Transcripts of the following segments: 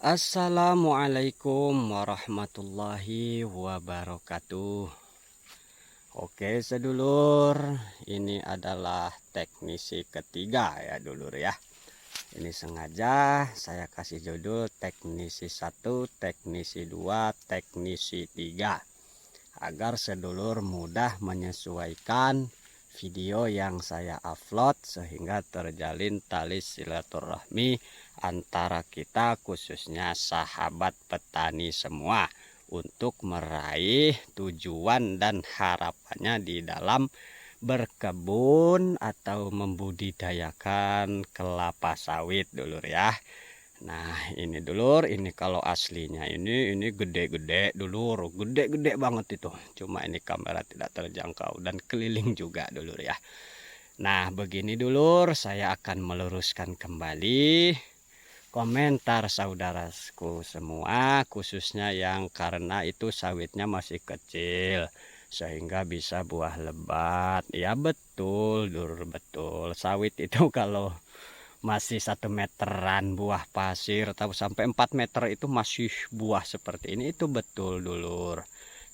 Assalamualaikum warahmatullahi wabarakatuh. Oke sedulur, ini adalah teknisi ketiga ya dulur ya. Ini sengaja saya kasih judul teknisi 1, teknisi 2, teknisi 3, agar sedulur mudah menyesuaikan video yang saya upload sehingga terjalin tali silaturahmi antara kita, khususnya sahabat petani semua, untuk meraih tujuan dan harapannya di dalam berkebun atau membudidayakan kelapa sawit dulur ya. Nah ini dulur, ini kalau aslinya ini gede-gede dulur, gede-gede banget itu. Cuma ini kamera tidak terjangkau dan keliling juga dulur ya. Nah begini dulur, saya akan meluruskan kembali komentar saudaraku semua, khususnya yang karena itu sawitnya masih kecil sehingga bisa buah lebat. Ya betul dulur, betul. Sawit itu kalau masih 1 meteran buah pasir atau sampai 4 meter itu masih buah seperti ini, itu betul dulur.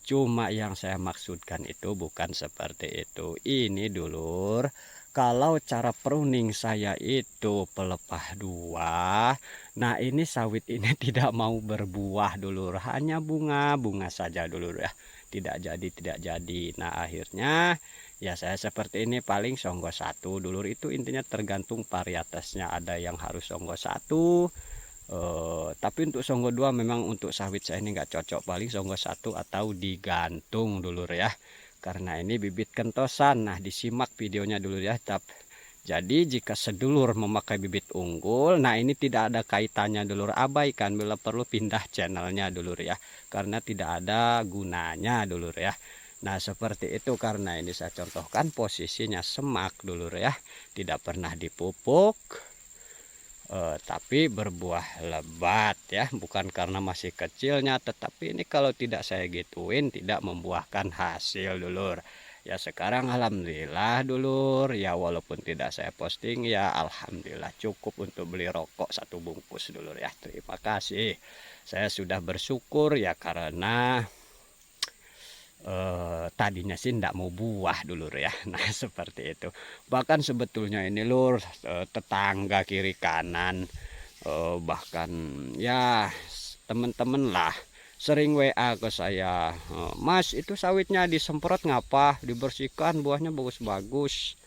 Cuma yang saya maksudkan itu bukan seperti itu. Ini dulur, kalau cara pruning saya itu pelepah dua, nah ini sawit ini tidak mau berbuah dulur, hanya bunga-bunga saja dulur ya. Tidak jadi. Nah akhirnya ya saya seperti ini, paling songgo 1 dulur, itu intinya tergantung varietasnya. Ada yang harus songgo 1, tapi untuk songgo 2 memang untuk sawit saya ini nggak cocok, paling songgo 1 atau digantung dulur ya. Karena ini bibit kentosan. Nah disimak videonya dulu ya. Jadi jika sedulur memakai bibit unggul, nah ini tidak ada kaitannya dulur, abaikan, bila perlu pindah channelnya dulur ya, karena tidak ada gunanya dulur ya. Nah seperti itu, karena ini saya contohkan posisinya semak dulur ya, tidak pernah dipupuk, tapi berbuah lebat ya, bukan karena masih kecilnya, tetapi ini kalau tidak saya gituin tidak membuahkan hasil dulur. Ya sekarang alhamdulillah dulur ya, walaupun tidak saya posting ya alhamdulillah cukup untuk beli rokok 1 bungkus dulur ya. Terima kasih, saya sudah bersyukur ya, karena tadinya sih ndak mau buah dulur ya. Nah seperti itu. Bahkan sebetulnya ini lur, tetangga kiri kanan, bahkan ya temen-temen lah sering WA ke saya, Mas itu sawitnya disemprot ngapa, dibersihkan buahnya bagus-bagus.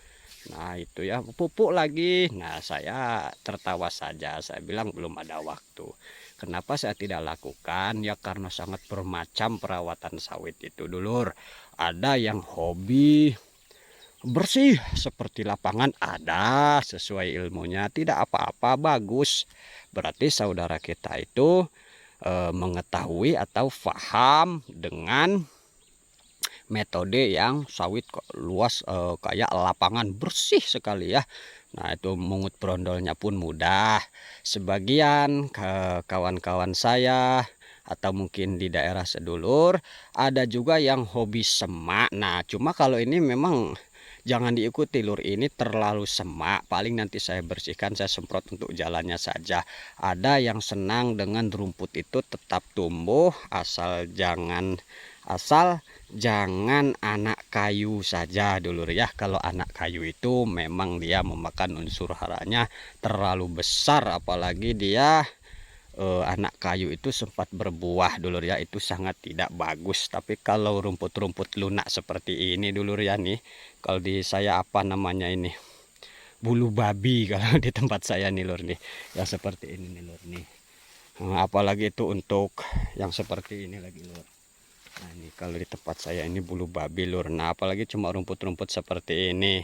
Nah itu ya, pupuk lagi. Nah saya tertawa saja, saya bilang belum ada waktu. Kenapa saya tidak lakukan? Ya karena sangat bermacam perawatan sawit itu dulur. Ada yang hobi bersih seperti lapangan, ada sesuai ilmunya, tidak apa-apa, bagus. Berarti saudara kita itu mengetahui atau paham dengan metode yang sawit luas, kayak lapangan bersih sekali ya. Nah itu mungut brondolnya pun mudah. Sebagian kawan-kawan saya atau mungkin di daerah sedulur ada juga yang hobi semak. Nah cuma kalau ini memang jangan diikuti lur, ini terlalu semak, paling nanti saya bersihkan, saya semprot untuk jalannya saja. Ada yang senang dengan rumput itu tetap tumbuh, asal jangan anak kayu saja dulur ya. Kalau anak kayu itu memang dia memakan unsur haranya terlalu besar, apalagi dia anak kayu itu sempat berbuah dulur ya, itu sangat tidak bagus. Tapi kalau rumput-rumput lunak seperti ini dulur ya, nih kalau di saya apa namanya ini, bulu babi kalau di tempat saya nih lur nih, yang seperti ini nih lur nih. Apalagi itu untuk yang seperti ini lagi lur. Nah ini kalau di tempat saya ini bulu babi lur. Nah apalagi cuma rumput-rumput seperti ini.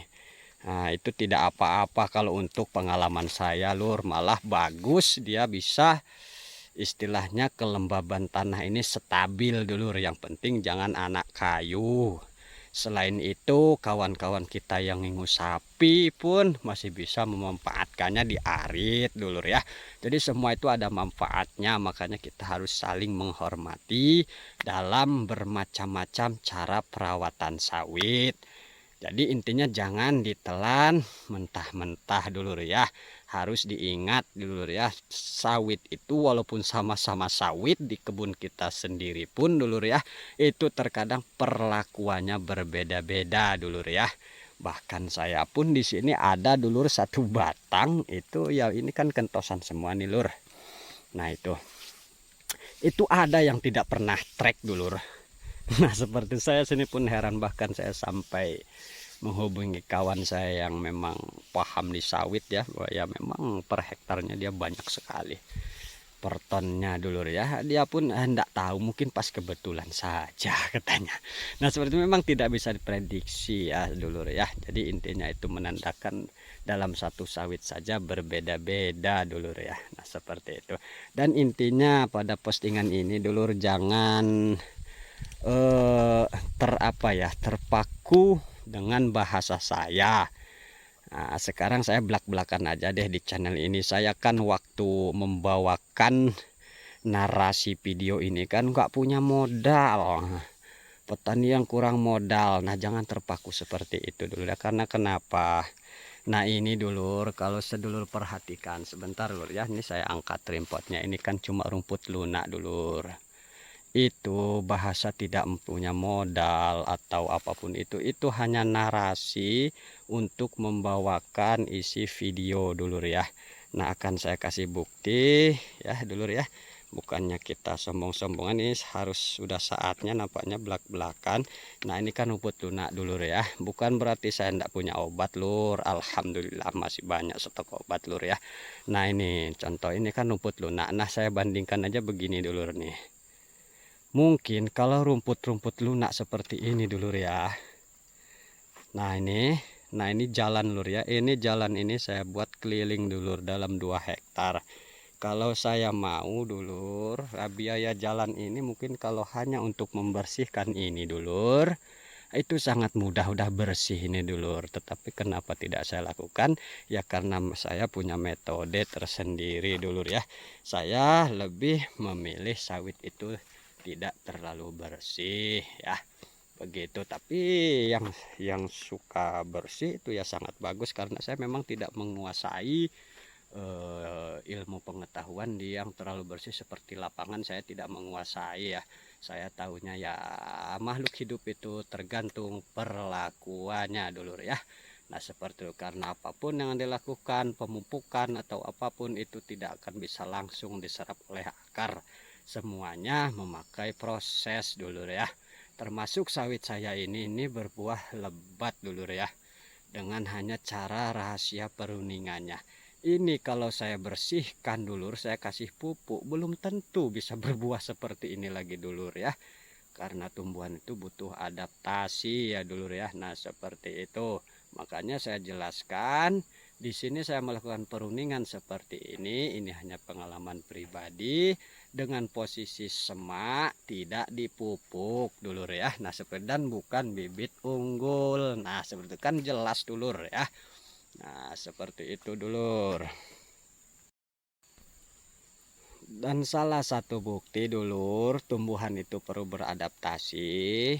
Nah itu tidak apa-apa kalau untuk pengalaman saya lur, malah bagus, dia bisa istilahnya kelembaban tanah ini stabil dulur. Yang penting jangan anak kayu. Selain itu kawan-kawan kita yang ngingu sapi pun masih bisa memanfaatkannya di arit dulur ya. Jadi semua itu ada manfaatnya, makanya kita harus saling menghormati dalam bermacam-macam cara perawatan sawit. Jadi intinya jangan ditelan mentah-mentah dulur ya. harus diingat dulur ya, sawit itu walaupun sama-sama sawit di kebun kita sendiri pun dulur ya, itu terkadang perlakuannya berbeda-beda dulur ya. Bahkan saya pun di sini ada dulur satu batang itu ya, ini kan kentosan semua nih lur. Nah itu ada yang tidak pernah trek dulur. Nah seperti saya sini pun heran, bahkan saya sampai menghubungi kawan saya yang memang paham di sawit ya, bahwa ya memang per hektarnya dia banyak sekali per tonnya dulur ya. Dia pun hendak tahu, mungkin pas kebetulan saja katanya. Nah seperti itu memang tidak bisa diprediksi ya dulur ya. Jadi intinya itu menandakan dalam satu sawit saja berbeda-beda dulur ya. Nah seperti itu. Dan intinya pada postingan ini dulur jangan terpaku dengan bahasa saya. Nah, sekarang saya belak-belakan aja deh di channel ini. Saya kan waktu membawakan narasi video ini kan nggak punya modal. Petani yang kurang modal. Nah jangan terpaku seperti itu dulu ya. Karena kenapa? Nah ini dulur, kalau sedulur perhatikan sebentar dulur ya. Ini saya angkat tripodnya. Ini kan cuma rumput lunak dulur. Itu bahasa tidak mempunyai modal atau apapun itu hanya narasi untuk membawakan isi video dulur ya. Nah akan saya kasih bukti ya dulur ya, bukannya kita sombong-sombongan, ini harus sudah saatnya nampaknya belak-belakan. Nah ini kan rumput lunak dulur ya, bukan berarti saya tidak punya obat lur, alhamdulillah masih banyak stok obat lur ya. Nah ini contoh, ini kan rumput lunak. Nah saya bandingkan aja begini dulur nih. Mungkin kalau rumput-rumput lunak seperti ini dulur ya. Nah ini jalan lur ya. Ini jalan ini saya buat keliling dulur dalam 2 hektar. Kalau saya mau dulur, biaya jalan ini mungkin kalau hanya untuk membersihkan ini dulur, itu sangat mudah, udah bersih ini dulur. Tetapi kenapa tidak saya lakukan? Ya karena saya punya metode tersendiri dulur ya. Saya lebih memilih sawit itu tidak terlalu bersih ya begitu. Tapi yang suka bersih itu ya sangat bagus, karena saya memang tidak menguasai ilmu pengetahuan di yang terlalu bersih seperti lapangan. Saya tidak menguasai ya. Saya tahunya ya makhluk hidup itu tergantung perlakuannya dulur ya. Nah seperti itu, karena apapun yang dilakukan, pemupukan atau apapun itu tidak akan bisa langsung diserap oleh akar. Semuanya memakai proses dulur ya. Termasuk sawit saya ini berbuah lebat dulur ya. Dengan hanya cara rahasia peruningannya. Ini kalau saya bersihkan dulur, saya kasih pupuk, belum tentu bisa berbuah seperti ini lagi dulur ya. Karena tumbuhan itu butuh adaptasi ya dulur ya. Nah seperti itu. Makanya saya jelaskan di sini saya melakukan peruningan seperti ini. Ini hanya pengalaman pribadi dengan posisi semak, tidak dipupuk dulur ya. Nah seperti, dan bukan bibit unggul. Nah seperti itu kan jelas dulur ya. Nah seperti itu dulur. Dan salah satu bukti dulur tumbuhan itu perlu beradaptasi.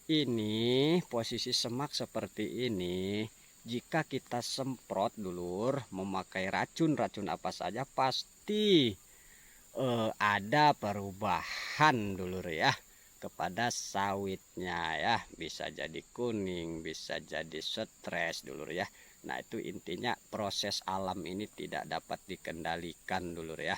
Ini posisi semak seperti ini, jika kita semprot dulur memakai racun apa saja pasti ada perubahan dulur ya kepada sawitnya ya. Bisa jadi kuning, bisa jadi stres dulur ya. Nah itu intinya proses alam ini tidak dapat dikendalikan dulur ya.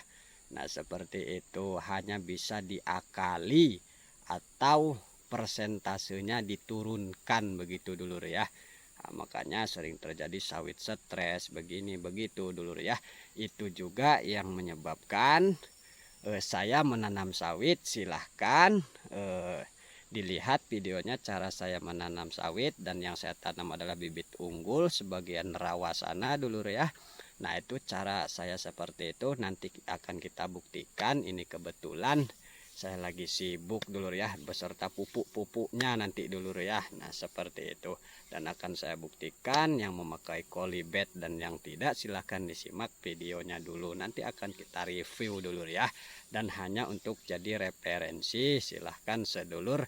Nah seperti itu, hanya bisa diakali atau persentasenya diturunkan begitu dulur ya. Nah, makanya sering terjadi sawit stres begini begitu dulur ya. Itu juga yang menyebabkan saya menanam sawit. Silahkan dilihat videonya cara saya menanam sawit, dan yang saya tanam adalah bibit unggul sebagian rawa sana dulur ya. Nah itu cara saya seperti itu, nanti akan kita buktikan. Ini kebetulan saya lagi sibuk dulur ya, beserta pupuk-pupuknya nanti dulur ya. Nah seperti itu, dan akan saya buktikan yang memakai kolibet dan yang tidak. Silahkan disimak videonya dulu, nanti akan kita review dulur ya. Dan hanya untuk jadi referensi, silahkan sedulur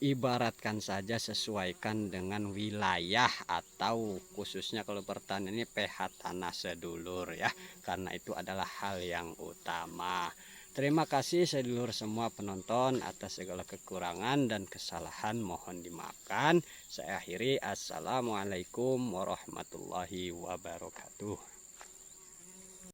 ibaratkan saja sesuaikan dengan wilayah atau khususnya kalau pertanian ini pH tanah sedulur ya, karena itu adalah hal yang utama. Terima kasih sedulur semua penonton, atas segala kekurangan dan kesalahan mohon dimaafkan. Saya akhiri, assalamualaikum warahmatullahi wabarakatuh.